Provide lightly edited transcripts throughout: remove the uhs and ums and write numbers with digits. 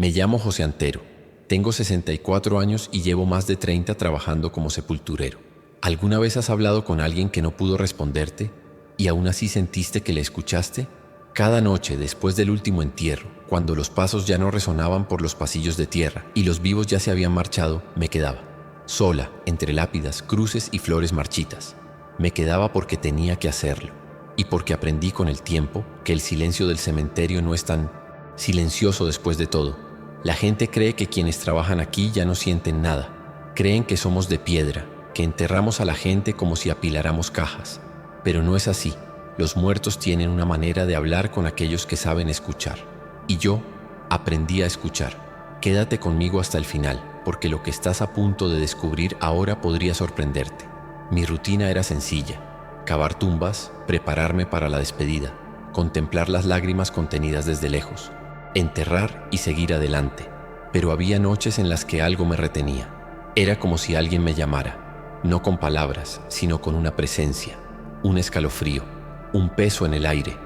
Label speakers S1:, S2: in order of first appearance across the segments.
S1: Me llamo José Antero, tengo 64 años y llevo más de 30 trabajando como sepulturero. ¿Alguna vez has hablado con alguien que no pudo responderte y aún así sentiste que le escuchaste? Cada noche después del último entierro, cuando los pasos ya no resonaban por los pasillos de tierra y los vivos ya se habían marchado, me quedaba, sola, entre lápidas, cruces y flores marchitas. Me quedaba porque tenía que hacerlo y porque aprendí con el tiempo que el silencio del cementerio no es tan silencioso después de todo. La gente cree que quienes trabajan aquí ya no sienten nada. Creen que somos de piedra, que enterramos a la gente como si apiláramos cajas. Pero no es así. Los muertos tienen una manera de hablar con aquellos que saben escuchar. Y yo aprendí a escuchar. Quédate conmigo hasta el final, porque lo que estás a punto de descubrir ahora podría sorprenderte. Mi rutina era sencilla: cavar tumbas, prepararme para la despedida, contemplar las lágrimas contenidas desde lejos, enterrar y seguir adelante. Pero había noches en las que algo me retenía. Era como si alguien me llamara, no con palabras, sino con una presencia, un escalofrío, un peso en el aire.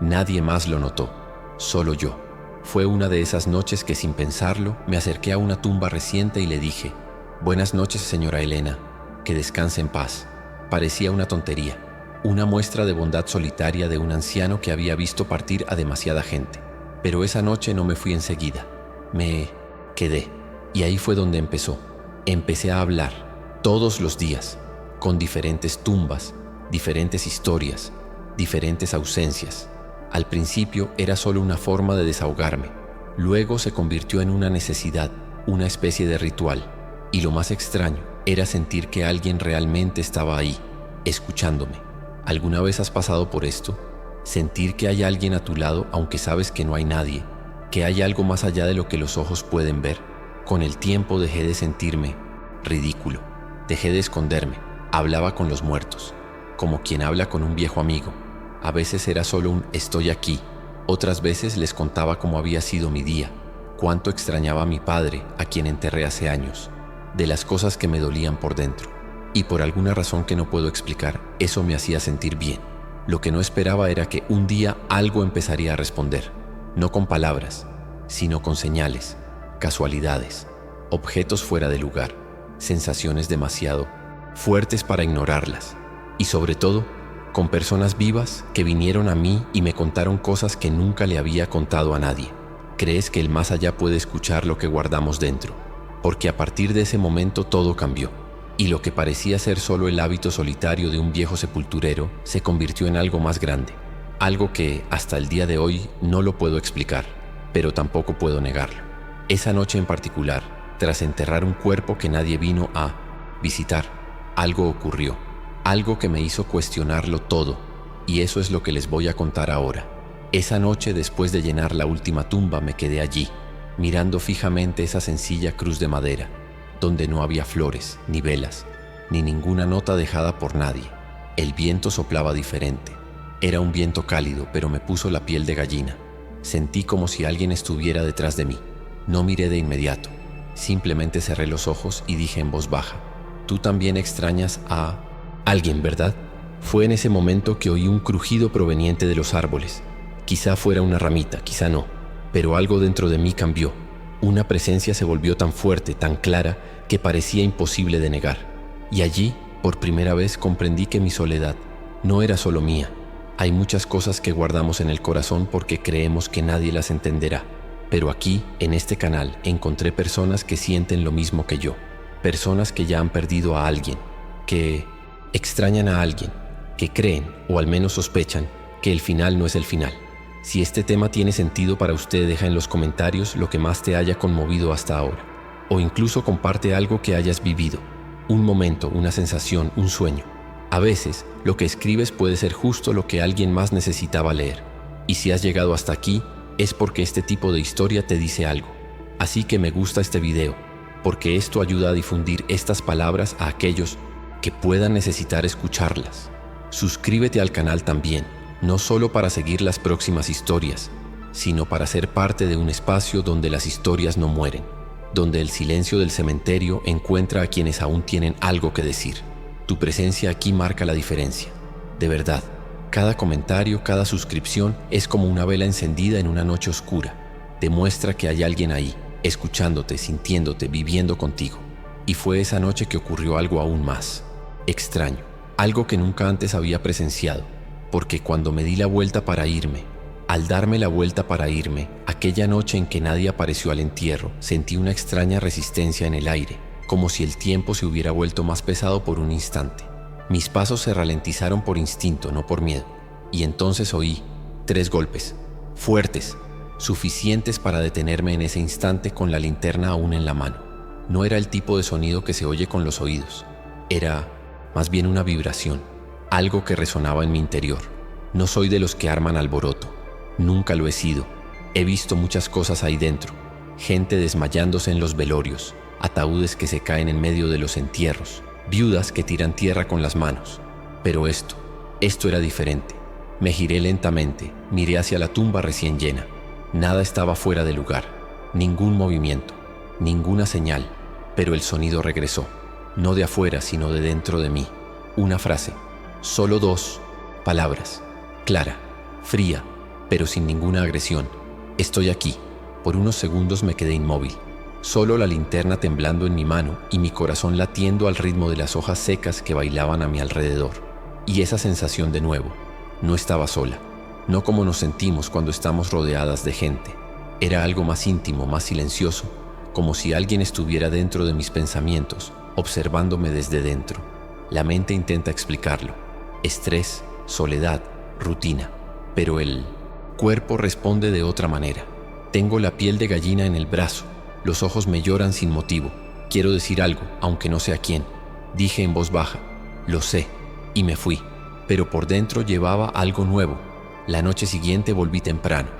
S1: Nadie más lo notó, solo yo. Fue una de esas noches que, sin pensarlo, me acerqué a una tumba reciente y le dije: «Buenas noches, señora Elena, que descanse en paz». Parecía una tontería, una muestra de bondad solitaria de un anciano que había visto partir a demasiada gente. Pero esa noche no me fui enseguida, me quedé. Y ahí fue donde empezó. Empecé a hablar, todos los días, con diferentes tumbas, diferentes historias, diferentes ausencias. Al principio era solo una forma de desahogarme. Luego se convirtió en una necesidad, una especie de ritual. Y lo más extraño era sentir que alguien realmente estaba ahí, escuchándome. ¿Alguna vez has pasado por esto? Sentir que hay alguien a tu lado aunque sabes que no hay nadie, que hay algo más allá de lo que los ojos pueden ver. Con el tiempo dejé de sentirme ridículo, dejé de esconderme, hablaba con los muertos, como quien habla con un viejo amigo. A veces era solo un «estoy aquí», otras veces les contaba cómo había sido mi día, cuánto extrañaba a mi padre, a quien enterré hace años, de las cosas que me dolían por dentro. Y por alguna razón que no puedo explicar, eso me hacía sentir bien. Lo que no esperaba era que un día algo empezaría a responder, no con palabras, sino con señales, casualidades, objetos fuera de lugar, sensaciones demasiado fuertes para ignorarlas, y sobre todo, con personas vivas que vinieron a mí y me contaron cosas que nunca le había contado a nadie. ¿Crees que el más allá puede escuchar lo que guardamos dentro? Porque a partir de ese momento todo cambió. Y lo que parecía ser solo el hábito solitario de un viejo sepulturero se convirtió en algo más grande, algo que hasta el día de hoy no lo puedo explicar, pero tampoco puedo negarlo. Esa noche en particular, tras enterrar un cuerpo que nadie vino a visitar, algo ocurrió, algo que me hizo cuestionarlo todo, y eso es lo que les voy a contar ahora. Esa noche, después de llenar la última tumba, me quedé allí, mirando fijamente esa sencilla cruz de madera, donde no había flores, ni velas, ni ninguna nota dejada por nadie. El viento soplaba diferente. Era un viento cálido, pero me puso la piel de gallina. Sentí como si alguien estuviera detrás de mí. No miré de inmediato. Simplemente cerré los ojos y dije en voz baja: «Tú también extrañas a alguien, ¿verdad?». Fue en ese momento que oí un crujido proveniente de los árboles. Quizá fuera una ramita, quizá no, pero algo dentro de mí cambió. Una presencia se volvió tan fuerte, tan clara, que parecía imposible de negar. Y allí, por primera vez, comprendí que mi soledad no era solo mía. Hay muchas cosas que guardamos en el corazón porque creemos que nadie las entenderá. Pero aquí, en este canal, encontré personas que sienten lo mismo que yo. Personas que ya han perdido a alguien, que extrañan a alguien, que creen, o al menos sospechan, que el final no es el final. Si este tema tiene sentido para usted, deja en los comentarios lo que más te haya conmovido hasta ahora. O incluso comparte algo que hayas vivido. Un momento, una sensación, un sueño. A veces, lo que escribes puede ser justo lo que alguien más necesitaba leer. Y si has llegado hasta aquí, es porque este tipo de historia te dice algo. Así que me gusta este video, porque esto ayuda a difundir estas palabras a aquellos que puedan necesitar escucharlas. Suscríbete al canal también, no solo para seguir las próximas historias, sino para ser parte de un espacio donde las historias no mueren, donde el silencio del cementerio encuentra a quienes aún tienen algo que decir. Tu presencia aquí marca la diferencia. De verdad, cada comentario, cada suscripción es como una vela encendida en una noche oscura. Demuestra que hay alguien ahí, escuchándote, sintiéndote, viviendo contigo. Y fue esa noche que ocurrió algo aún más extraño, algo que nunca antes había presenciado, porque cuando me di la vuelta para irme, al darme la vuelta para irme, aquella noche en que nadie apareció al entierro, sentí una extraña resistencia en el aire, como si el tiempo se hubiera vuelto más pesado por un instante. Mis pasos se ralentizaron por instinto, no por miedo, y entonces oí 3 golpes, fuertes, suficientes para detenerme en ese instante con la linterna aún en la mano. No era el tipo de sonido que se oye con los oídos, era más bien una vibración, algo que resonaba en mi interior. No soy de los que arman alboroto, nunca lo he sido. He visto muchas cosas ahí dentro, gente desmayándose en los velorios, ataúdes que se caen en medio de los entierros, viudas que tiran tierra con las manos. Pero esto era diferente. Me giré lentamente, miré hacia la tumba recién llena. Nada estaba fuera de lugar, ningún movimiento, ninguna señal, pero el sonido regresó, no de afuera sino de dentro de mí. Una frase, solo 2 palabras, clara, fría, pero sin ninguna agresión. Estoy aquí. Por unos segundos me quedé inmóvil, solo la linterna temblando en mi mano y mi corazón latiendo al ritmo de las hojas secas que bailaban a mi alrededor. Y esa sensación de nuevo, no estaba sola, no como nos sentimos cuando estamos rodeadas de gente. Era algo más íntimo, más silencioso, como si alguien estuviera dentro de mis pensamientos, observándome desde dentro. La mente intenta explicarlo. Estrés, soledad, rutina. Pero el cuerpo responde de otra manera. Tengo la piel de gallina en el brazo. Los ojos me lloran sin motivo. Quiero decir algo, aunque no sé a quién. Dije en voz baja, lo sé, y me fui. Pero por dentro llevaba algo nuevo. La noche siguiente volví temprano.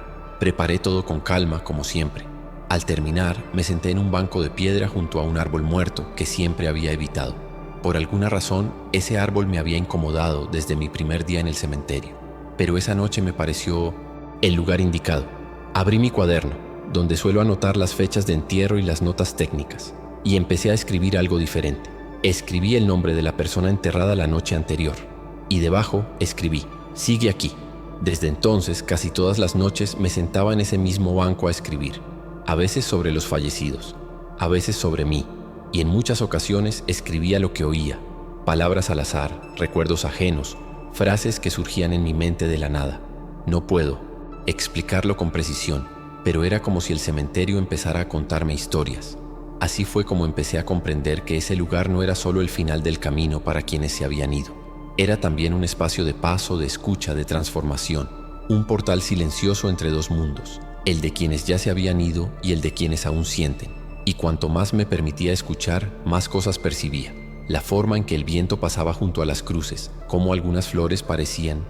S1: Preparé todo con calma, como siempre. Al terminar, me senté en un banco de piedra junto a un árbol muerto que siempre había evitado. Por alguna razón, ese árbol me había incomodado desde mi primer día en el cementerio. Pero esa noche me pareció el lugar indicado. Abrí mi cuaderno, donde suelo anotar las fechas de entierro y las notas técnicas, y empecé a escribir algo diferente. Escribí el nombre de la persona enterrada la noche anterior, y debajo escribí, sigue aquí. Desde entonces, casi todas las noches me sentaba en ese mismo banco a escribir, a veces sobre los fallecidos, a veces sobre mí, y en muchas ocasiones escribía lo que oía, palabras al azar, recuerdos ajenos, frases que surgían en mi mente de la nada. No puedo explicarlo con precisión, pero era como si el cementerio empezara a contarme historias. Así fue como empecé a comprender que ese lugar no era solo el final del camino para quienes se habían ido. Era también un espacio de paso, de escucha, de transformación, un portal silencioso entre 2 mundos, el de quienes ya se habían ido y el de quienes aún sienten. Y cuanto más me permitía escuchar, más cosas percibía. La forma en que el viento pasaba junto a las cruces, cómo algunas flores parecían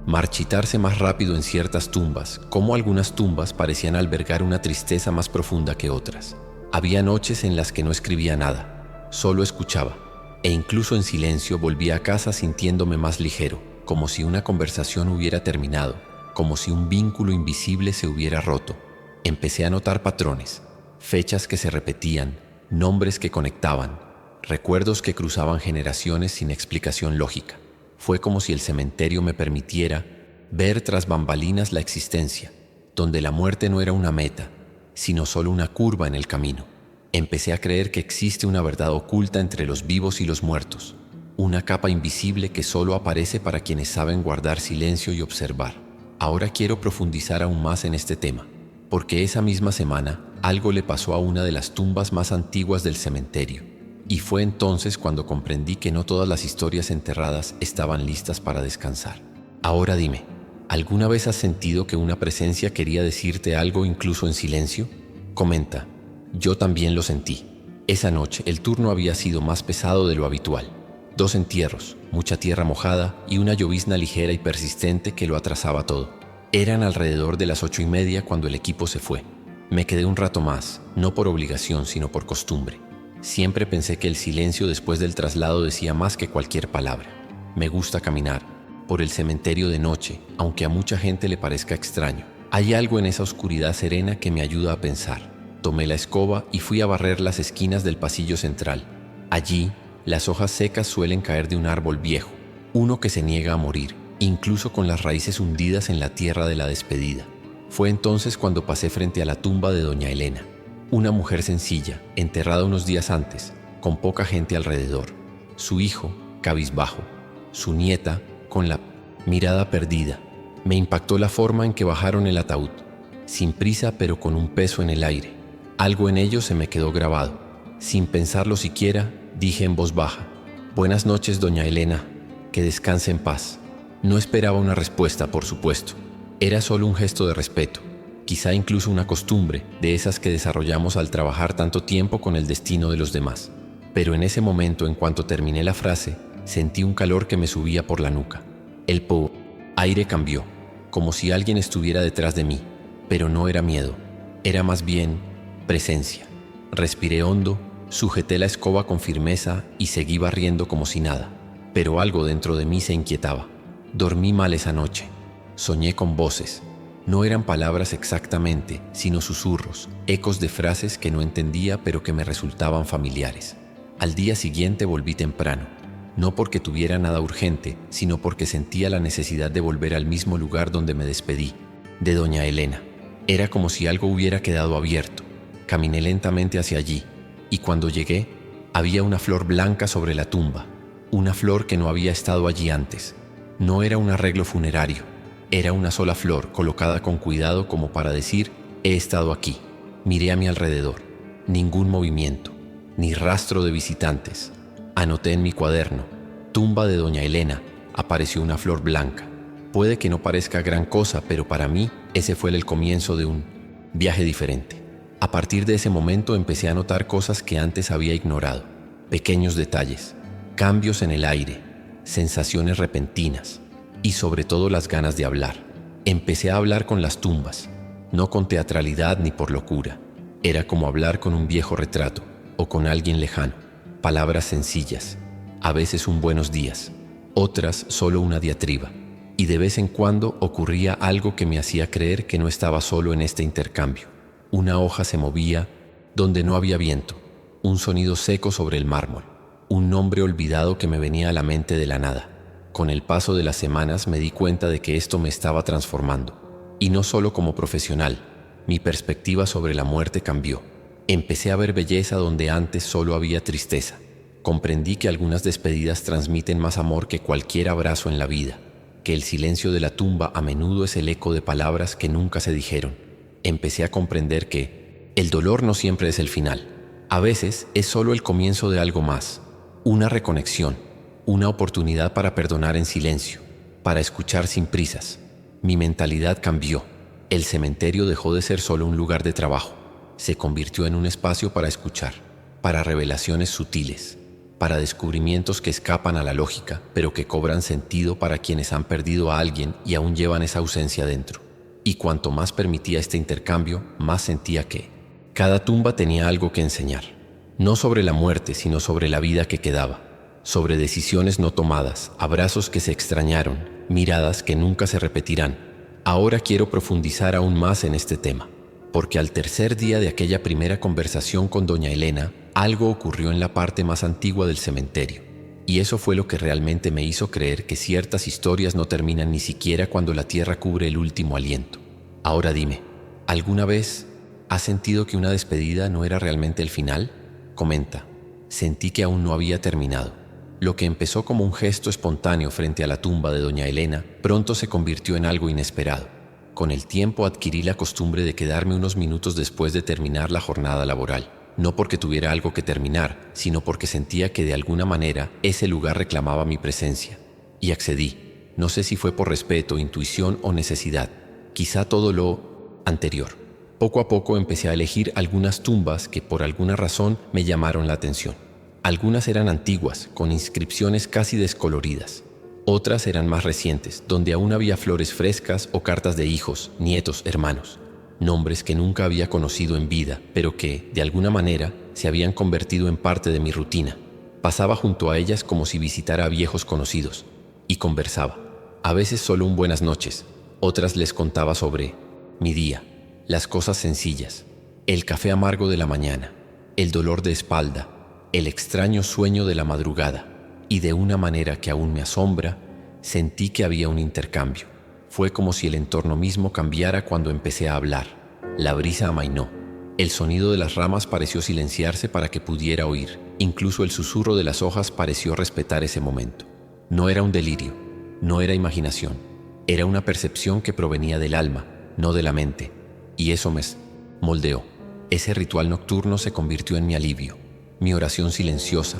S1: marchitarse más rápido en ciertas tumbas, cómo algunas tumbas parecían albergar una tristeza más profunda que otras. Había noches en las que no escribía nada, solo escuchaba, e incluso en silencio volvía a casa sintiéndome más ligero, como si una conversación hubiera terminado, como si un vínculo invisible se hubiera roto. Empecé a notar patrones, fechas que se repetían, nombres que conectaban, recuerdos que cruzaban generaciones sin explicación lógica. Fue como si el cementerio me permitiera ver tras bambalinas la existencia, donde la muerte no era una meta, sino solo una curva en el camino. Empecé a creer que existe una verdad oculta entre los vivos y los muertos, una capa invisible que solo aparece para quienes saben guardar silencio y observar. Ahora quiero profundizar aún más en este tema, porque esa misma semana algo le pasó a una de las tumbas más antiguas del cementerio. Y fue entonces cuando comprendí que no todas las historias enterradas estaban listas para descansar. Ahora dime, ¿alguna vez has sentido que una presencia quería decirte algo incluso en silencio? Comenta, yo también lo sentí. Esa noche el turno había sido más pesado de lo habitual. 2 entierros, mucha tierra mojada y una llovizna ligera y persistente que lo atrasaba todo. Eran alrededor de las 8:30 cuando el equipo se fue. Me quedé un rato más, no por obligación sino por costumbre. Siempre pensé que el silencio después del traslado decía más que cualquier palabra. Me gusta caminar por el cementerio de noche, aunque a mucha gente le parezca extraño. Hay algo en esa oscuridad serena que me ayuda a pensar. Tomé la escoba y fui a barrer las esquinas del pasillo central. Allí, las hojas secas suelen caer de un árbol viejo, uno que se niega a morir, incluso con las raíces hundidas en la tierra de la despedida. Fue entonces cuando pasé frente a la tumba de doña Elena. Una mujer sencilla, enterrada unos días antes, con poca gente alrededor. Su hijo, cabizbajo. Su nieta, con la mirada perdida. Me impactó la forma en que bajaron el ataúd, sin prisa pero con un peso en el aire. Algo en ello se me quedó grabado. Sin pensarlo siquiera, dije en voz baja: «Buenas noches, doña Elena, que descanse en paz». No esperaba una respuesta, por supuesto. Era solo un gesto de respeto, quizá incluso una costumbre de esas que desarrollamos al trabajar tanto tiempo con el destino de los demás. Pero en ese momento, en cuanto terminé la frase, sentí un calor que me subía por la nuca. El aire cambió, como si alguien estuviera detrás de mí, pero no era miedo, era más bien presencia. Respiré hondo, sujeté la escoba con firmeza y seguí barriendo como si nada, pero algo dentro de mí se inquietaba. Dormí mal esa noche, soñé con voces. No eran palabras exactamente, sino susurros, ecos de frases que no entendía pero que me resultaban familiares. Al día siguiente volví temprano, no porque tuviera nada urgente, sino porque sentía la necesidad de volver al mismo lugar donde me despedí, de doña Elena. Era como si algo hubiera quedado abierto. Caminé lentamente hacia allí, y cuando llegué, había una flor blanca sobre la tumba, una flor que no había estado allí antes. No era un arreglo funerario, era una sola flor colocada con cuidado como para decir: he estado aquí. Miré a mi alrededor, ningún movimiento, ni rastro de visitantes. Anoté en mi cuaderno: tumba de doña Elena, apareció una flor blanca. Puede que no parezca gran cosa, pero para mí ese fue el comienzo de un viaje diferente. A partir de ese momento empecé a notar cosas que antes había ignorado, pequeños detalles, cambios en el aire, sensaciones repentinas y sobre todo las ganas de hablar. Empecé a hablar con las tumbas, no con teatralidad ni por locura. Era como hablar con un viejo retrato o con alguien lejano. Palabras sencillas, a veces un buenos días, otras solo una diatriba. Y de vez en cuando ocurría algo que me hacía creer que no estaba solo en este intercambio. Una hoja se movía donde no había viento, un sonido seco sobre el mármol, un nombre olvidado que me venía a la mente de la nada. Con el paso de las semanas me di cuenta de que esto me estaba transformando. Y no solo como profesional, mi perspectiva sobre la muerte cambió. Empecé a ver belleza donde antes solo había tristeza. Comprendí que algunas despedidas transmiten más amor que cualquier abrazo en la vida, que el silencio de la tumba a menudo es el eco de palabras que nunca se dijeron. Empecé a comprender que el dolor no siempre es el final. A veces es solo el comienzo de algo más, una reconexión, una oportunidad para perdonar en silencio, para escuchar sin prisas. Mi mentalidad cambió. El cementerio dejó de ser solo un lugar de trabajo. Se convirtió en un espacio para escuchar, para revelaciones sutiles, para descubrimientos que escapan a la lógica, pero que cobran sentido para quienes han perdido a alguien y aún llevan esa ausencia dentro. Y cuanto más permitía este intercambio, más sentía que cada tumba tenía algo que enseñar. No sobre la muerte, sino sobre la vida que quedaba, sobre decisiones no tomadas, abrazos que se extrañaron, miradas que nunca se repetirán. Ahora quiero profundizar aún más en este tema, porque al tercer día de aquella primera conversación con doña Elena, algo ocurrió en la parte más antigua del cementerio. Y eso fue lo que realmente me hizo creer que ciertas historias no terminan ni siquiera cuando la tierra cubre el último aliento. Ahora dime, ¿alguna vez has sentido que una despedida no era realmente el final? Comenta, sentí que aún no había terminado. Lo que empezó como un gesto espontáneo frente a la tumba de doña Elena, pronto se convirtió en algo inesperado. Con el tiempo adquirí la costumbre de quedarme unos minutos después de terminar la jornada laboral. No porque tuviera algo que terminar, sino porque sentía que de alguna manera ese lugar reclamaba mi presencia. Y accedí. No sé si fue por respeto, intuición o necesidad. Quizá todo lo anterior. Poco a poco empecé a elegir algunas tumbas que por alguna razón me llamaron la atención. Algunas eran antiguas, con inscripciones casi descoloridas. Otras eran más recientes, donde aún había flores frescas o cartas de hijos, nietos, hermanos. Nombres que nunca había conocido en vida, pero que, de alguna manera, se habían convertido en parte de mi rutina. Pasaba junto a ellas como si visitara a viejos conocidos, y conversaba. A veces solo un buenas noches, otras les contaba sobre mi día, las cosas sencillas, el café amargo de la mañana, el dolor de espalda, el extraño sueño de la madrugada, y de una manera que aún me asombra, sentí que había un intercambio. Fue como si el entorno mismo cambiara cuando empecé a hablar. La brisa amainó, El sonido de las ramas pareció silenciarse para que pudiera oír. Incluso el susurro de las hojas pareció respetar ese momento. No era un delirio, no era imaginación. Era una percepción que provenía del alma, no de la mente. Y eso me moldeó. Ese ritual nocturno se convirtió en mi alivio, mi oración silenciosa,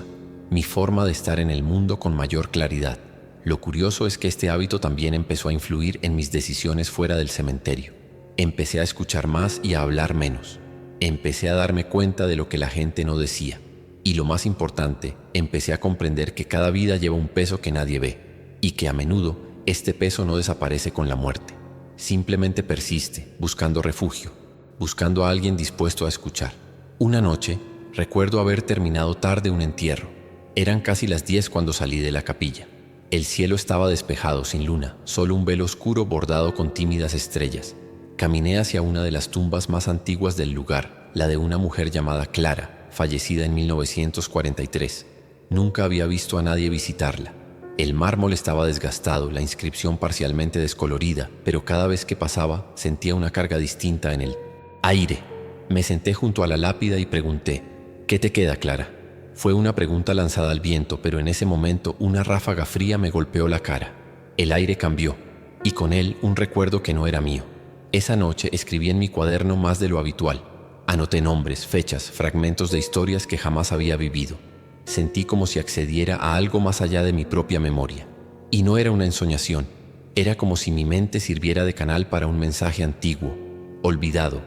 S1: mi forma de estar en el mundo con mayor claridad. Lo curioso es que este hábito también empezó a influir en mis decisiones fuera del cementerio. Empecé a escuchar más y a hablar menos. Empecé a darme cuenta de lo que la gente no decía. Y lo más importante, empecé a comprender que cada vida lleva un peso que nadie ve, y que a menudo este peso no desaparece con la muerte. Simplemente persiste, buscando refugio, buscando a alguien dispuesto a escuchar. Una noche, recuerdo haber terminado tarde un entierro. Eran casi las 10 cuando salí de la capilla. El cielo estaba despejado, sin luna, solo un velo oscuro bordado con tímidas estrellas. Caminé hacia una de las tumbas más antiguas del lugar, la de una mujer llamada Clara, fallecida en 1943. Nunca había visto a nadie visitarla. El mármol estaba desgastado, la inscripción parcialmente descolorida, pero cada vez que pasaba sentía una carga distinta en el aire. Me senté junto a la lápida y pregunté, ¿qué te queda, Clara? Fue una pregunta lanzada al viento, pero en ese momento una ráfaga fría me golpeó la cara. El aire cambió, y con él un recuerdo que no era mío. Esa noche escribí en mi cuaderno más de lo habitual. Anoté nombres, fechas, fragmentos de historias que jamás había vivido. Sentí como si accediera a algo más allá de mi propia memoria. Y no era una ensoñación, era como si mi mente sirviera de canal para un mensaje antiguo, olvidado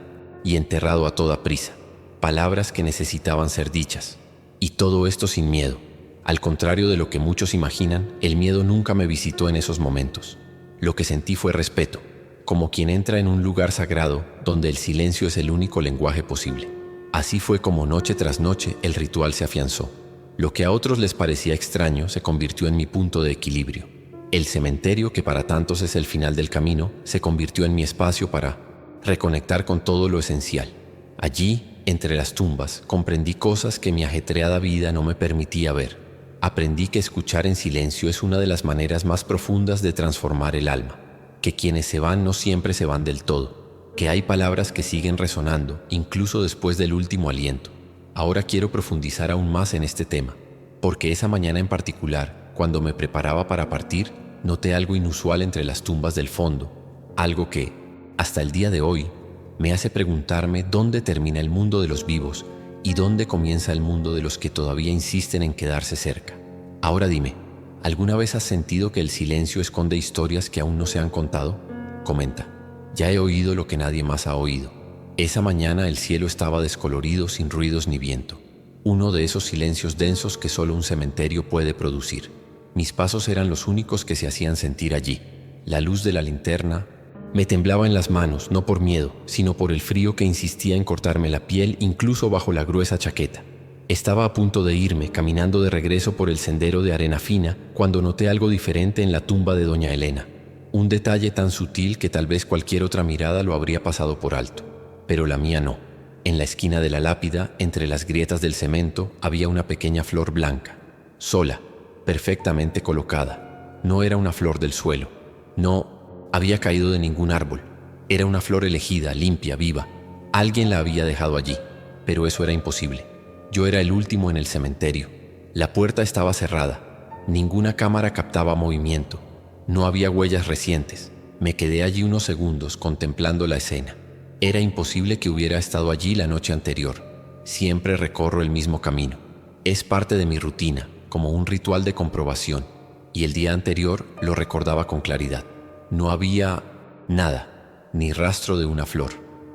S1: y enterrado a toda prisa. Palabras que necesitaban ser dichas. Y todo esto sin miedo. Al contrario de lo que muchos imaginan, el miedo nunca me visitó en esos momentos. Lo que sentí fue respeto, como quien entra en un lugar sagrado donde el silencio es el único lenguaje posible. Así fue como noche tras noche el ritual se afianzó. Lo que a otros les parecía extraño se convirtió en mi punto de equilibrio. El cementerio, que para tantos es el final del camino, se convirtió en mi espacio para reconectar con todo lo esencial. Allí, entre las tumbas, comprendí cosas que mi ajetreada vida no me permitía ver. Aprendí que escuchar en silencio es una de las maneras más profundas de transformar el alma, que quienes se van no siempre se van del todo, que hay palabras que siguen resonando, incluso después del último aliento. Ahora quiero profundizar aún más en este tema, porque esa mañana en particular, cuando me preparaba para partir, noté algo inusual entre las tumbas del fondo, algo que, hasta el día de hoy, me hace preguntarme dónde termina el mundo de los vivos y dónde comienza el mundo de los que todavía insisten en quedarse cerca. Ahora dime, ¿alguna vez has sentido que el silencio esconde historias que aún no se han contado? Comenta, ya he oído lo que nadie más ha oído. Esa mañana el cielo estaba descolorido, sin ruidos ni viento. Uno de esos silencios densos que solo un cementerio puede producir. Mis pasos eran los únicos que se hacían sentir allí. La luz de la linterna me temblaba en las manos, no por miedo, sino por el frío que insistía en cortarme la piel incluso bajo la gruesa chaqueta. Estaba a punto de irme, caminando de regreso por el sendero de arena fina, cuando noté algo diferente en la tumba de doña Elena. Un detalle tan sutil que tal vez cualquier otra mirada lo habría pasado por alto. Pero la mía no. En la esquina de la lápida, entre las grietas del cemento, había una pequeña flor blanca, sola, perfectamente colocada. No era una flor del suelo. No había caído de ningún árbol. Era una flor elegida, limpia, viva. Alguien la había dejado allí, pero eso era imposible. Yo era el último en el cementerio. La puerta estaba cerrada. Ninguna cámara captaba movimiento. No había huellas recientes. Me quedé allí unos segundos contemplando la escena. Era imposible que hubiera estado allí la noche anterior. Siempre recorro el mismo camino. Es parte de mi rutina, como un ritual de comprobación, y el día anterior lo recordaba con claridad. No había nada, ni rastro de una flor,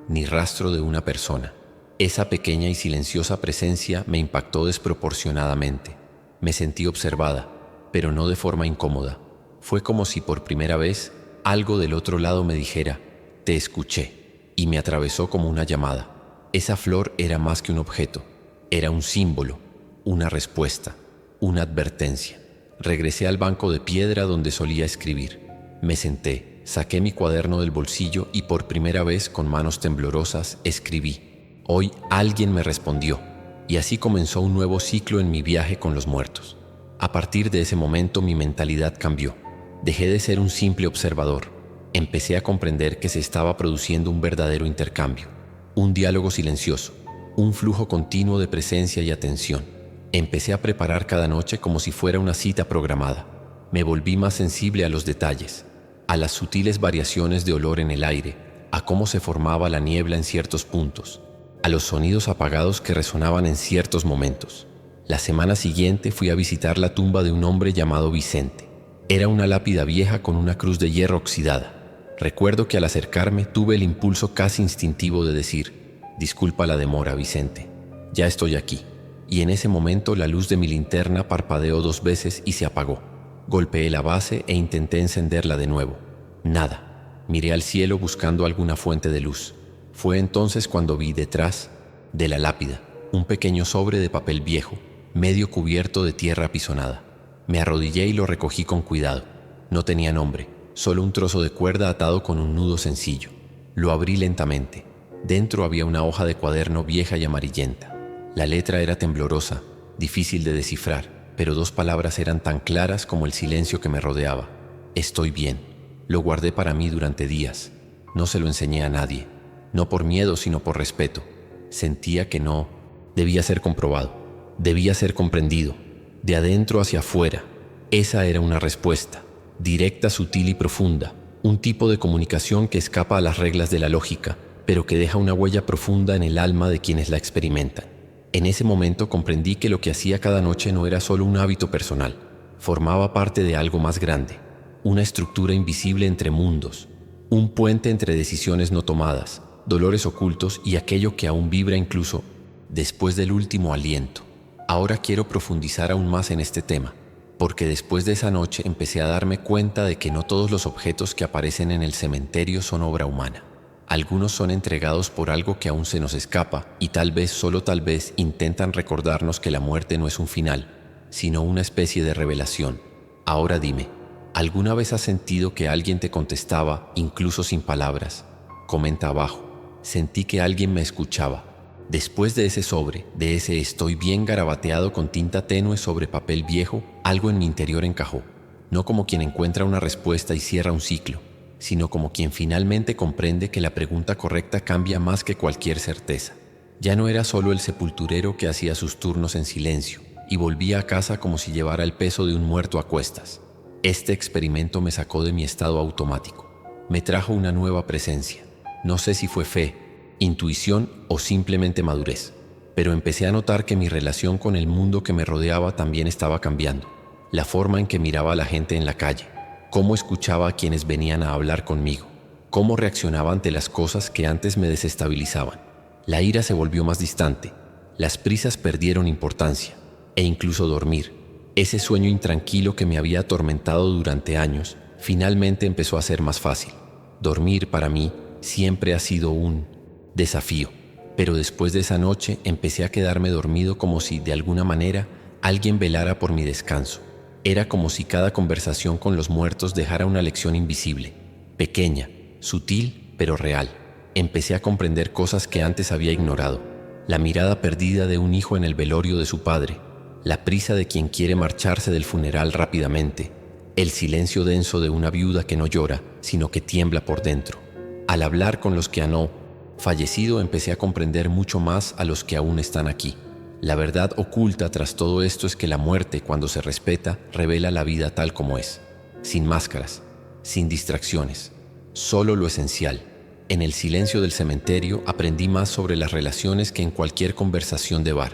S1: ni rastro de una persona. Esa pequeña y silenciosa presencia me impactó desproporcionadamente. Me sentí observada, pero no de forma incómoda. Fue como si por primera vez algo del otro lado me dijera, te escuché, y me atravesó como una llamada. Esa flor era más que un objeto, era un símbolo, una respuesta, una advertencia. Regresé al banco de piedra donde solía escribir. Me senté, saqué mi cuaderno del bolsillo y por primera vez con manos temblorosas escribí. Hoy alguien me respondió, y así comenzó un nuevo ciclo en mi viaje con los muertos. A partir de ese momento mi mentalidad cambió. Dejé de ser un simple observador. Empecé a comprender que se estaba produciendo un verdadero intercambio. un diálogo silencioso, un flujo continuo de presencia y atención. Empecé a preparar cada noche como si fuera una cita programada. Me volví más sensible a los detalles, a las sutiles variaciones de olor en el aire, a cómo se formaba la niebla en ciertos puntos, a los sonidos apagados que resonaban en ciertos momentos. La semana siguiente fui a visitar la tumba de un hombre llamado Vicente. Era una lápida vieja con una cruz de hierro oxidada. Recuerdo que al acercarme tuve el impulso casi instintivo de decir: «Disculpa la demora, Vicente. Ya estoy aquí». Y en ese momento la luz de mi linterna parpadeó 2 veces y se apagó. Golpeé la base e intenté encenderla de nuevo. Nada. Miré al cielo buscando alguna fuente de luz. Fue entonces cuando vi detrás de la lápida un pequeño sobre de papel viejo, medio cubierto de tierra apisonada. Me arrodillé y lo recogí con cuidado. No tenía nombre, solo un trozo de cuerda atado con un nudo sencillo. Lo abrí lentamente. Dentro había una hoja de cuaderno vieja y amarillenta. La letra era temblorosa, difícil de descifrar, pero 2 palabras eran tan claras como el silencio que me rodeaba. Estoy bien. Lo guardé para mí durante días. No se lo enseñé a nadie. No por miedo, sino por respeto. Sentía que no debía ser comprobado. Debía ser comprendido. De adentro hacia afuera. Esa era una respuesta, directa, sutil y profunda. Un tipo de comunicación que escapa a las reglas de la lógica, pero que deja una huella profunda en el alma de quienes la experimentan. En ese momento comprendí que lo que hacía cada noche no era solo un hábito personal, formaba parte de algo más grande, una estructura invisible entre mundos, un puente entre decisiones no tomadas, dolores ocultos y aquello que aún vibra incluso después del último aliento. Ahora quiero profundizar aún más en este tema, porque después de esa noche empecé a darme cuenta de que no todos los objetos que aparecen en el cementerio son obra humana. Algunos son entregados por algo que aún se nos escapa y tal vez, solo tal vez, intentan recordarnos que la muerte no es un final, sino una especie de revelación. Ahora dime, ¿alguna vez has sentido que alguien te contestaba, incluso sin palabras? Comenta abajo. Sentí que alguien me escuchaba. Después de ese sobre, de ese estoy bien garabateado con tinta tenue sobre papel viejo, algo en mi interior encajó. No como quien encuentra una respuesta y cierra un ciclo, sino como quien finalmente comprende que la pregunta correcta cambia más que cualquier certeza. Ya no era solo el sepulturero que hacía sus turnos en silencio y volvía a casa como si llevara el peso de un muerto a cuestas. Este experimento me sacó de mi estado automático. Me trajo una nueva presencia. No sé si fue fe, intuición o simplemente madurez, pero empecé a notar que mi relación con el mundo que me rodeaba también estaba cambiando. La forma en que miraba a la gente en la calle, cómo escuchaba a quienes venían a hablar conmigo, cómo reaccionaba ante las cosas que antes me desestabilizaban. La ira se volvió más distante, las prisas perdieron importancia, e incluso dormir, ese sueño intranquilo que me había atormentado durante años, finalmente empezó a ser más fácil. Dormir para mí siempre ha sido un desafío, pero después de esa noche empecé a quedarme dormido como si, de alguna manera, alguien velara por mi descanso. Era como si cada conversación con los muertos dejara una lección invisible, pequeña, sutil, pero real. Empecé a comprender cosas que antes había ignorado. La mirada perdida de un hijo en el velorio de su padre, la prisa de quien quiere marcharse del funeral rápidamente, el silencio denso de una viuda que no llora, sino que tiembla por dentro. Al hablar con los que han fallecido, empecé a comprender mucho más a los que aún están aquí. La verdad oculta tras todo esto es que la muerte, cuando se respeta, revela la vida tal como es, sin máscaras, sin distracciones, solo lo esencial. En el silencio del cementerio aprendí más sobre las relaciones que en cualquier conversación de bar.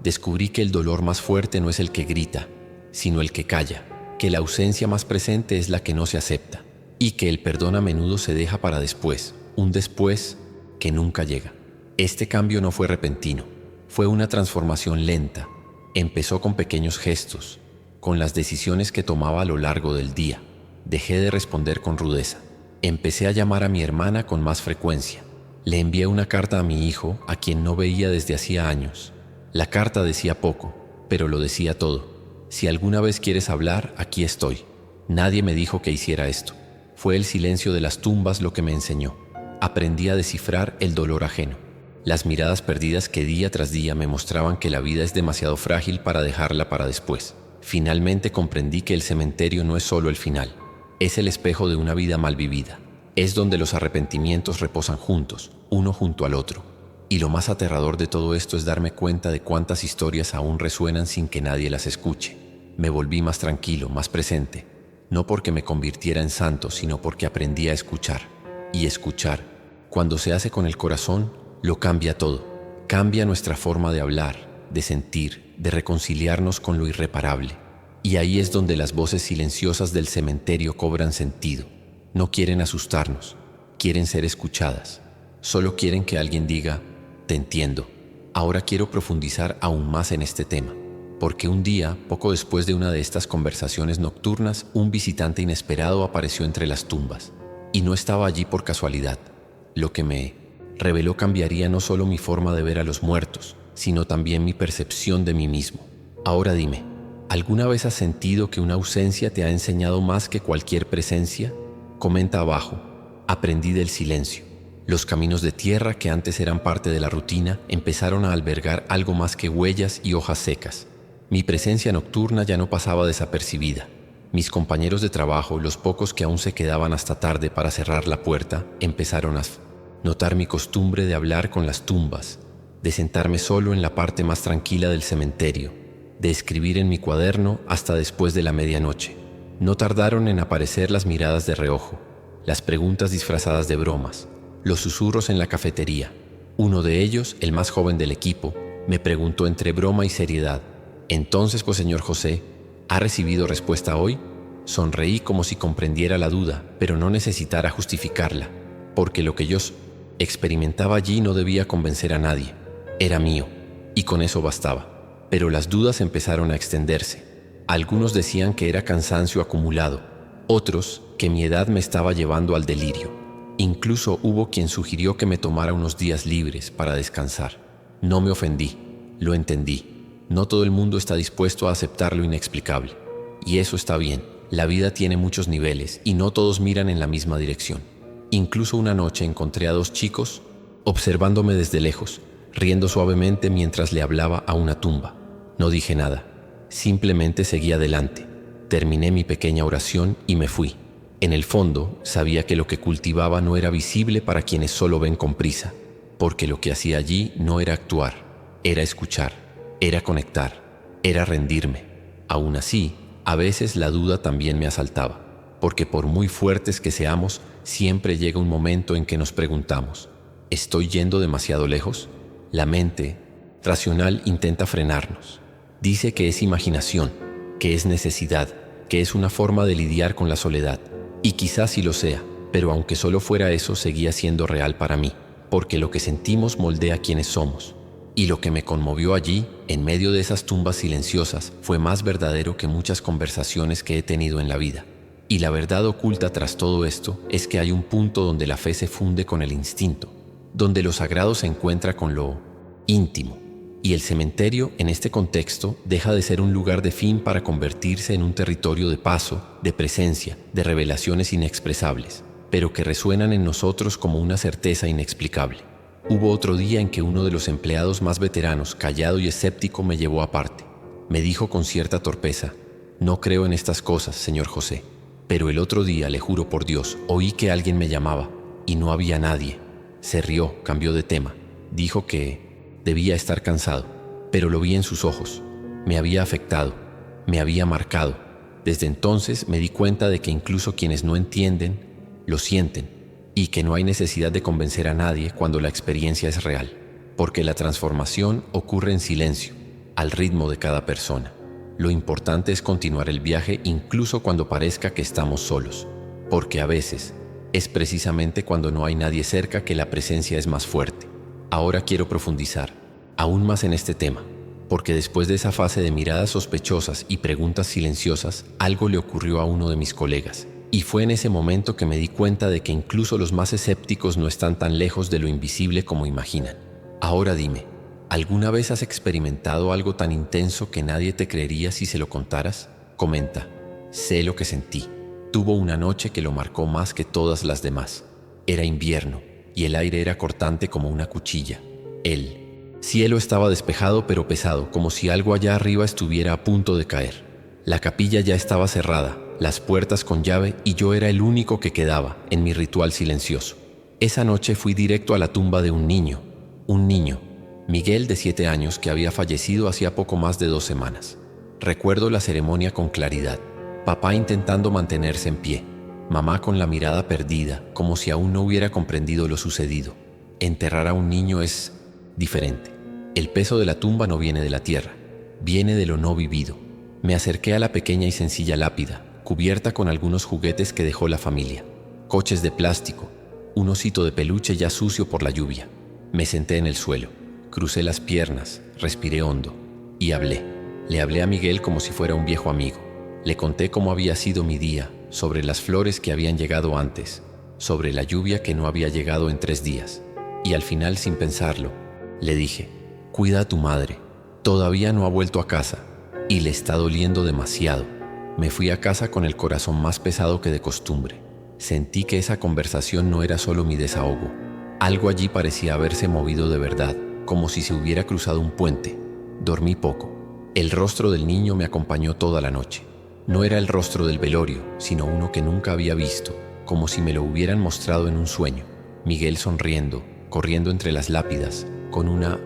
S1: Descubrí que el dolor más fuerte no es el que grita, sino el que calla, que la ausencia más presente es la que no se acepta, y que el perdón a menudo se deja para después, un después que nunca llega. Este cambio no fue repentino. Fue una transformación lenta. Empezó con pequeños gestos, con las decisiones que tomaba a lo largo del día. Dejé de responder con rudeza. Empecé a llamar a mi hermana con más frecuencia. Le envié una carta a mi hijo, a quien no veía desde hacía años. La carta decía poco, pero lo decía todo. Si alguna vez quieres hablar, aquí estoy. Nadie me dijo que hiciera esto. Fue el silencio de las tumbas lo que me enseñó. Aprendí a descifrar el dolor ajeno. Las miradas perdidas que día tras día me mostraban que la vida es demasiado frágil para dejarla para después. Finalmente comprendí que el cementerio no es solo el final, es el espejo de una vida mal vivida. Es donde los arrepentimientos reposan juntos, uno junto al otro. Y lo más aterrador de todo esto es darme cuenta de cuántas historias aún resuenan sin que nadie las escuche. Me volví más tranquilo, más presente, no porque me convirtiera en santo, sino porque aprendí a escuchar. Y escuchar, cuando se hace con el corazón, lo cambia todo. Cambia nuestra forma de hablar, de sentir, de reconciliarnos con lo irreparable. Y ahí es donde las voces silenciosas del cementerio cobran sentido. No quieren asustarnos, quieren ser escuchadas. Solo quieren que alguien diga: te entiendo. Ahora quiero profundizar aún más en este tema, porque un día, poco después de una de estas conversaciones nocturnas, un visitante inesperado apareció entre las tumbas. Y no estaba allí por casualidad. Lo que me reveló cambiaría no solo mi forma de ver a los muertos, sino también mi percepción de mí mismo. Ahora dime, ¿alguna vez has sentido que una ausencia te ha enseñado más que cualquier presencia? Comenta abajo: aprendí del silencio. Los caminos de tierra que antes eran parte de la rutina empezaron a albergar algo más que huellas y hojas secas. Mi presencia nocturna ya no pasaba desapercibida. Mis compañeros de trabajo, los pocos que aún se quedaban hasta tarde para cerrar la puerta, empezaron a notar mi costumbre de hablar con las tumbas, de sentarme solo en la parte más tranquila del cementerio, de escribir en mi cuaderno hasta después de la medianoche. No tardaron en aparecer las miradas de reojo, las preguntas disfrazadas de bromas, los susurros en la cafetería. Uno de ellos, el más joven del equipo, me preguntó entre broma y seriedad: «Entonces, pues, señor José, ¿ha recibido respuesta hoy?». Sonreí como si comprendiera la duda, pero no necesitara justificarla, porque lo que yo experimentaba allí no debía convencer a nadie. Era mío, y con eso bastaba. Pero las dudas empezaron a extenderse. Algunos decían que era cansancio acumulado, otros que mi edad me estaba llevando al delirio. Incluso hubo quien sugirió que me tomara unos días libres para descansar. No me ofendí, lo entendí. No todo el mundo está dispuesto a aceptar lo inexplicable. Y eso está bien. La vida tiene muchos niveles y no todos miran en la misma dirección. Incluso una noche encontré a dos chicos observándome desde lejos, riendo suavemente mientras le hablaba a una tumba. No dije nada, simplemente seguí adelante. Terminé mi pequeña oración y me fui. En el fondo, sabía que lo que cultivaba no era visible para quienes solo ven con prisa, porque lo que hacía allí no era actuar, era escuchar, era conectar, era rendirme. Aún así, a veces la duda también me asaltaba, porque por muy fuertes que seamos, siempre llega un momento en que nos preguntamos: ¿estoy yendo demasiado lejos? La mente racional intenta frenarnos. Dice que es imaginación, que es necesidad, que es una forma de lidiar con la soledad. Y quizás sí lo sea, pero aunque solo fuera eso, seguía siendo real para mí, porque lo que sentimos moldea quienes somos. Y lo que me conmovió allí, en medio de esas tumbas silenciosas, fue más verdadero que muchas conversaciones que he tenido en la vida. Y la verdad oculta tras todo esto es que hay un punto donde la fe se funde con el instinto, donde lo sagrado se encuentra con lo íntimo. Y el cementerio, en este contexto, deja de ser un lugar de fin para convertirse en un territorio de paso, de presencia, de revelaciones inexpresables, pero que resuenan en nosotros como una certeza inexplicable. Hubo otro día en que uno de los empleados más veteranos, callado y escéptico, me llevó aparte. Me dijo con cierta torpeza: «No creo en estas cosas, señor José». Pero el otro día, le juro por Dios, oí que alguien me llamaba, y no había nadie. Se rió, cambió de tema. Dijo que debía estar cansado, pero lo vi en sus ojos. Me había afectado, me había marcado. Desde entonces me di cuenta de que incluso quienes no entienden, lo sienten, y que no hay necesidad de convencer a nadie cuando la experiencia es real, porque la transformación ocurre en silencio, al ritmo de cada persona. Lo importante es continuar el viaje incluso cuando parezca que estamos solos, porque a veces es precisamente cuando no hay nadie cerca que la presencia es más fuerte. Ahora quiero profundizar aún más en este tema, porque después de esa fase de miradas sospechosas y preguntas silenciosas, algo le ocurrió a uno de mis colegas, y fue en ese momento que me di cuenta de que incluso los más escépticos no están tan lejos de lo invisible como imaginan. Ahora dime, ¿alguna vez has experimentado algo tan intenso que nadie te creería si se lo contaras? Comenta: sé lo que sentí. Tuvo una noche que lo marcó más que todas las demás. Era invierno, y el aire era cortante como una cuchilla. El cielo estaba despejado pero pesado, como si algo allá arriba estuviera a punto de caer. La capilla ya estaba cerrada, las puertas con llave, y yo era el único que quedaba en mi ritual silencioso. Esa noche fui directo a la tumba de un niño, Un niño, Miguel de 7 años, que había fallecido hacía poco más de 2 semanas. Recuerdo la ceremonia con claridad. Papá intentando mantenerse en pie. Mamá con la mirada perdida, como si aún no hubiera comprendido lo sucedido. Enterrar a un niño es diferente. El peso de la tumba no viene de la tierra, viene de lo no vivido. Me acerqué a la pequeña y sencilla lápida, cubierta con algunos juguetes que dejó la familia. Coches de plástico, un osito de peluche ya sucio por la lluvia. Me senté en el suelo, crucé las piernas, respiré hondo y hablé. Le hablé a Miguel como si fuera un viejo amigo. Le conté cómo había sido mi día, sobre las flores que habían llegado antes, sobre la lluvia que no había llegado en 3 días. Y al final, sin pensarlo, le dije: cuida a tu madre, todavía no ha vuelto a casa y le está doliendo demasiado. Me fui a casa con el corazón más pesado que de costumbre. Sentí que esa conversación no era solo mi desahogo. Algo allí parecía haberse movido de verdad, como si se hubiera cruzado un puente. Dormí poco. El rostro del niño me acompañó toda la noche. No era el rostro del velorio, sino uno que nunca había visto, como si me lo hubieran mostrado en un sueño. Miguel sonriendo, corriendo entre las lápidas, con una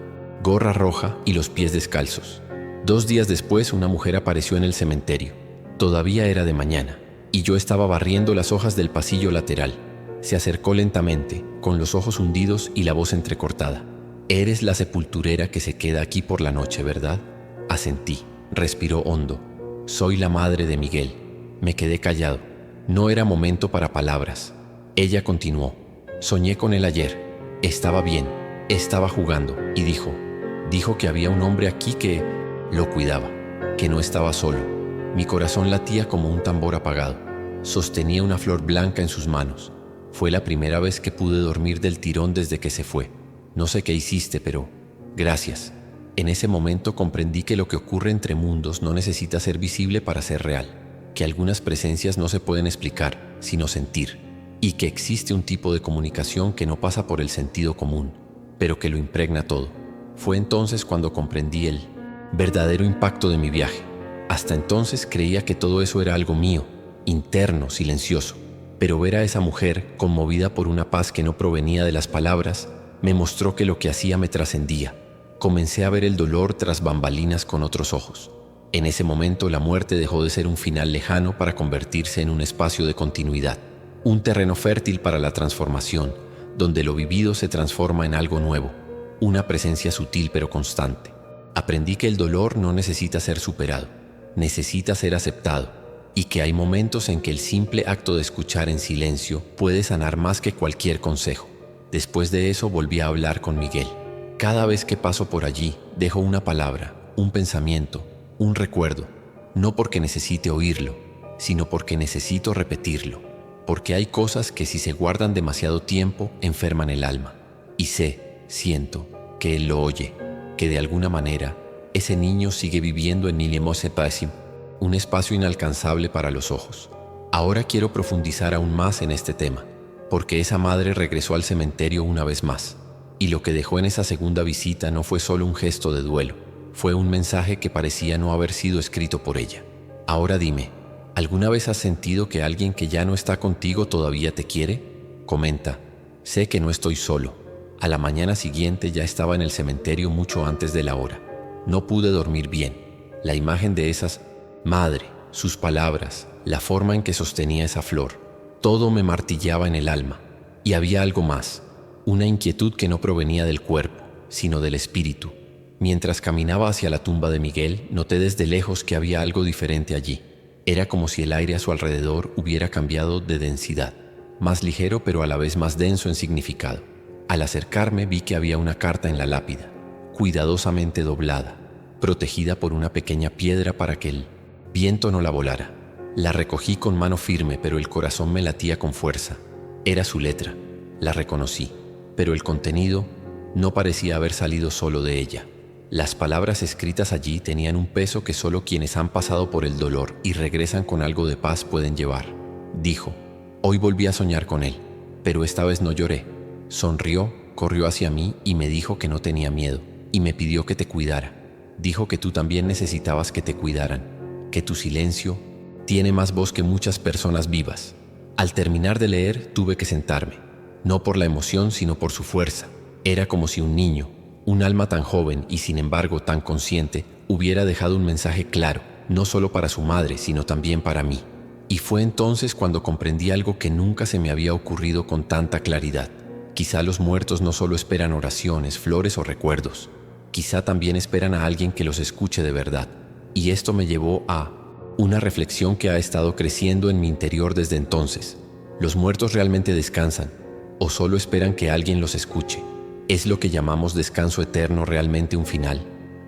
S1: gorra roja y los pies descalzos. 2 días después, una mujer apareció en el cementerio. Todavía era de mañana, y yo estaba barriendo las hojas del pasillo lateral. Se acercó lentamente, con los ojos hundidos y la voz entrecortada. «Eres la sepulturera que se queda aquí por la noche, ¿verdad?». Asentí, respiró hondo. «Soy la madre de Miguel». Me quedé callado. No era momento para palabras. Ella continuó: «Soñé con él ayer. Estaba bien, estaba jugando, y dijo que había un hombre aquí que lo cuidaba, que no estaba solo». Mi corazón latía como un tambor apagado. Sostenía una flor blanca en sus manos. Fue la primera vez que pude dormir del tirón desde que se fue. No sé qué hiciste, pero gracias. En ese momento comprendí que lo que ocurre entre mundos no necesita ser visible para ser real, que algunas presencias no se pueden explicar, sino sentir, y que existe un tipo de comunicación que no pasa por el sentido común, pero que lo impregna todo. Fue entonces cuando comprendí el verdadero impacto de mi viaje. Hasta entonces creía que todo eso era algo mío, interno, silencioso. Pero ver a esa mujer, conmovida por una paz que no provenía de las palabras, me mostró que lo que hacía me trascendía. Comencé a ver el dolor tras bambalinas con otros ojos. En ese momento la muerte dejó de ser un final lejano para convertirse en un espacio de continuidad, un terreno fértil para la transformación, donde lo vivido se transforma en algo nuevo, una presencia sutil pero constante. Aprendí que el dolor no necesita ser superado, necesita ser aceptado, y que hay momentos en que el simple acto de escuchar en silencio puede sanar más que cualquier consejo. Después de eso volví a hablar con Miguel. Cada vez que paso por allí, dejo una palabra, un pensamiento, un recuerdo, no porque necesite oírlo, sino porque necesito repetirlo, porque hay cosas que si se guardan demasiado tiempo enferman el alma. Y siento, que él lo oye, que de alguna manera ese niño sigue viviendo en Nilemosepasim, un espacio inalcanzable para los ojos. Ahora quiero profundizar aún más en este tema, porque esa madre regresó al cementerio una vez más, y lo que dejó en esa segunda visita no fue solo un gesto de duelo, fue un mensaje que parecía no haber sido escrito por ella. Ahora dime, ¿alguna vez has sentido que alguien que ya no está contigo todavía te quiere? Comenta: sé que no estoy solo. A la mañana siguiente ya estaba en el cementerio mucho antes de la hora. No pude dormir bien. La imagen de esas madre, sus palabras, la forma en que sostenía esa flor, todo me martillaba en el alma. Y había algo más, una inquietud que no provenía del cuerpo, sino del espíritu. Mientras caminaba hacia la tumba de Miguel, noté desde lejos que había algo diferente allí. Era como si el aire a su alrededor hubiera cambiado de densidad, más ligero pero a la vez más denso en significado. Al acercarme vi que había una carta en la lápida, cuidadosamente doblada, protegida por una pequeña piedra para que el viento no la volara. La recogí con mano firme, pero el corazón me latía con fuerza. Era su letra. La reconocí, pero el contenido no parecía haber salido solo de ella. Las palabras escritas allí tenían un peso que solo quienes han pasado por el dolor y regresan con algo de paz pueden llevar. Dijo: hoy volví a soñar con él, pero esta vez no lloré. Sonrió, corrió hacia mí y me dijo que no tenía miedo, y me pidió que te cuidara. Dijo que tú también necesitabas que te cuidaran, que tu silencio tiene más voz que muchas personas vivas. Al terminar de leer, tuve que sentarme, no por la emoción, sino por su fuerza. Era como si un niño, un alma tan joven y sin embargo tan consciente, hubiera dejado un mensaje claro, no solo para su madre, sino también para mí. Y fue entonces cuando comprendí algo que nunca se me había ocurrido con tanta claridad. Quizá los muertos no solo esperan oraciones, flores o recuerdos. Quizá también esperan a alguien que los escuche de verdad. Y esto me llevó a una reflexión que ha estado creciendo en mi interior desde entonces. ¿Los muertos realmente descansan o solo esperan que alguien los escuche? ¿Es lo que llamamos descanso eterno realmente un final?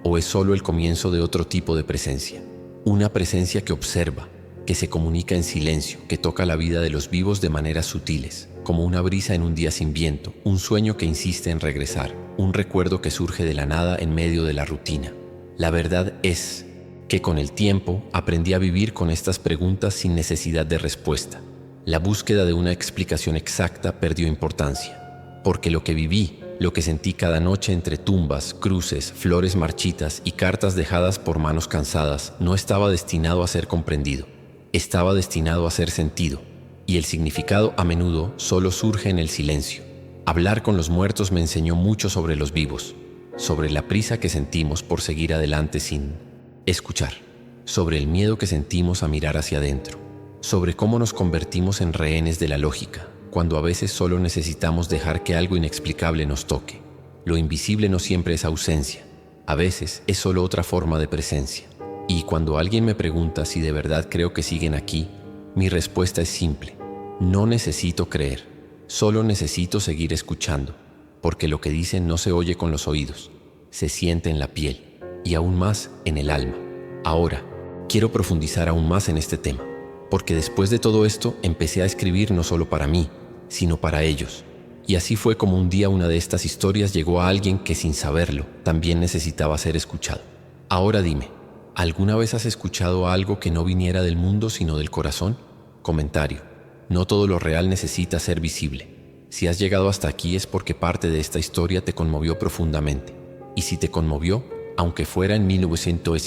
S1: ¿O es solo el comienzo de otro tipo de presencia? Una presencia que observa, que se comunica en silencio, que toca la vida de los vivos de maneras sutiles, como una brisa en un día sin viento, un sueño que insiste en regresar, un recuerdo que surge de la nada en medio de la rutina. La verdad es que con el tiempo aprendí a vivir con estas preguntas sin necesidad de respuesta. La búsqueda de una explicación exacta perdió importancia, porque lo que viví, lo que sentí cada noche entre tumbas, cruces, flores marchitas y cartas dejadas por manos cansadas, no estaba destinado a ser comprendido. Estaba destinado a ser sentido, y el significado a menudo solo surge en el silencio. Hablar con los muertos me enseñó mucho sobre los vivos, sobre la prisa que sentimos por seguir adelante sin escuchar, sobre el miedo que sentimos a mirar hacia adentro, sobre cómo nos convertimos en rehenes de la lógica, cuando a veces solo necesitamos dejar que algo inexplicable nos toque. Lo invisible no siempre es ausencia, a veces es solo otra forma de presencia. Y cuando alguien me pregunta si de verdad creo que siguen aquí, mi respuesta es simple. No necesito creer, solo necesito seguir escuchando, porque lo que dicen no se oye con los oídos, se siente en la piel y aún más en el alma. Ahora, quiero profundizar aún más en este tema, porque después de todo esto empecé a escribir no solo para mí, sino para ellos. Y así fue como un día una de estas historias llegó a alguien que sin saberlo también necesitaba ser escuchado. Ahora dime, ¿alguna vez has escuchado algo que no viniera del mundo sino del corazón? Comentario. No todo lo real necesita ser visible. Si has llegado hasta aquí es porque parte de esta historia te conmovió profundamente. Y si te conmovió, aunque fuera en 1900,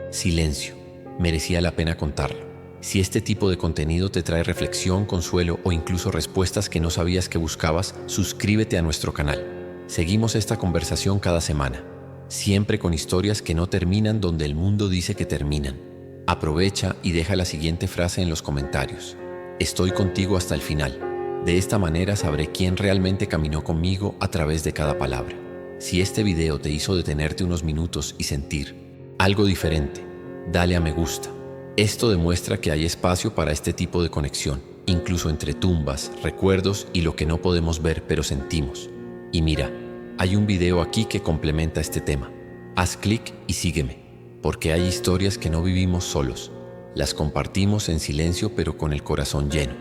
S1: silencio. Merecía la pena contarlo. Si este tipo de contenido te trae reflexión, consuelo o incluso respuestas que no sabías que buscabas, suscríbete a nuestro canal. Seguimos esta conversación cada semana, siempre con historias que no terminan donde el mundo dice que terminan. Aprovecha y deja la siguiente frase en los comentarios. Estoy contigo hasta el final. De esta manera sabré quién realmente caminó conmigo a través de cada palabra. Si este video te hizo detenerte unos minutos y sentir algo diferente, dale a me gusta. Esto demuestra que hay espacio para este tipo de conexión, incluso entre tumbas, recuerdos y lo que no podemos ver pero sentimos. Y mira, hay un video aquí que complementa este tema. Haz clic y sígueme, porque hay historias que no vivimos solos. Las compartimos en silencio pero con el corazón lleno.